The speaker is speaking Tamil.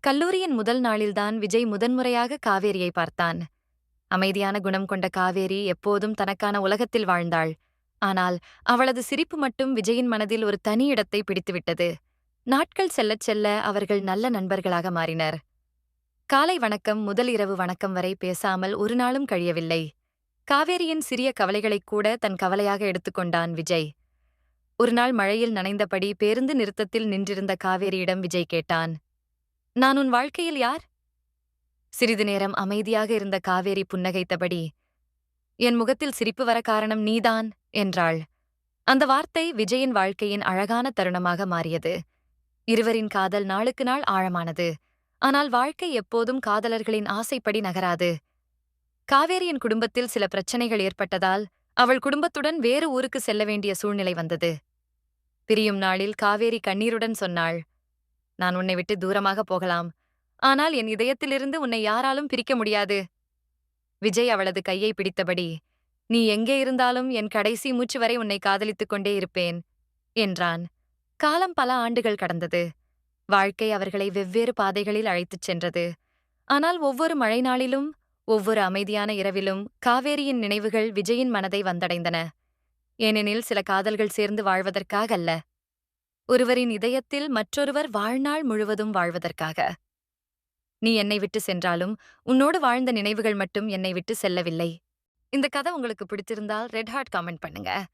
கல்லூரியின் முதல் நாளில்தான் விஜய் முதன்முறையாக காவேரியை பார்த்தான். அமைதியான குணம் கொண்ட காவேரி எப்போதும் தனக்கான உலகத்தில் வாழ்ந்தாள். ஆனால் அவளது சிரிப்பு மட்டும் விஜயின் மனதில் ஒரு தனி இடத்தை பிடித்துவிட்டது. நாட்கள் செல்லச் செல்ல அவர்கள் நல்ல நண்பர்களாக மாறினர். காலை வணக்கம் முதல் இரவு வணக்கம் வரை பேசாமல் ஒரு நாளும் கழியவில்லை. காவேரியின் சிறிய கவலைகளைக் கூட தன் கவலையாக எடுத்துக்கொண்டான் விஜய். ஒருநாள் மழையில் நனைந்தபடி பேருந்து நிறுத்தத்தில் நின்றிருந்த காவேரியிடம் விஜய் கேட்டான், "நான் உன் வாழ்க்கையில் யார்?" சிறிது நேரம் அமைதியாக இருந்த காவேரி புன்னகைத்தபடி, "என் முகத்தில் சிரிப்பு வர காரணம் நீதான்" என்றாள். அந்த வார்த்தை விஜயின் வாழ்க்கையின் அழகான தருணமாக மாறியது. இருவரின் காதல் நாளுக்கு நாள் ஆழமானது. ஆனால் வாழ்க்கை எப்போதும் காதலர்களின் ஆசைப்படி நகராது. காவேரியின் குடும்பத்தில் சில பிரச்சனைகள் ஏற்பட்டதால் அவள் குடும்பத்துடன் வேறு ஊருக்கு செல்ல வேண்டிய சூழ்நிலை வந்தது. பிரியும் நாளில் காவேரி கண்ணீருடன் சொன்னாள், "நான் உன்னை விட்டு தூரமாக போகலாம். ஆனால் என் இதயத்திலிருந்து உன்னை யாராலும் பிரிக்க முடியாது." விஜய் அவளது கையை பிடித்தபடி, "நீ எங்கே இருந்தாலும் என் கடைசி மூச்சு வரை உன்னை காதலித்துக் கொண்டே இருப்பேன்" என்றான். காலம் பல ஆண்டுகள் கடந்தது. வாழ்க்கை அவர்களை வெவ்வேறு பாதைகளில் அழைத்துச் சென்றது. ஆனால் ஒவ்வொரு மழை நாளிலும், ஒவ்வொரு அமைதியான இரவிலும் காவேரியின் நினைவுகள் விஜயின் மனதை வந்தடைந்தன. ஏனெனில் சில காதல்கள் சேர்ந்து வாழ்வதற்காக அல்ல, ஒருவரின் இதயத்தில் மற்றொருவர் வாழ்நாள் முழுவதும் வாழ்வதற்காக. நீ என்னை விட்டு சென்றாலும் உன்னோடு வாழ்ந்த நினைவுகள் மட்டும் என்னை விட்டு செல்லவில்லை. இந்த கதை உங்களுக்கு பிடிச்சிருந்தால் ரெட் ஹார்ட் காமெண்ட் பண்ணுங்க.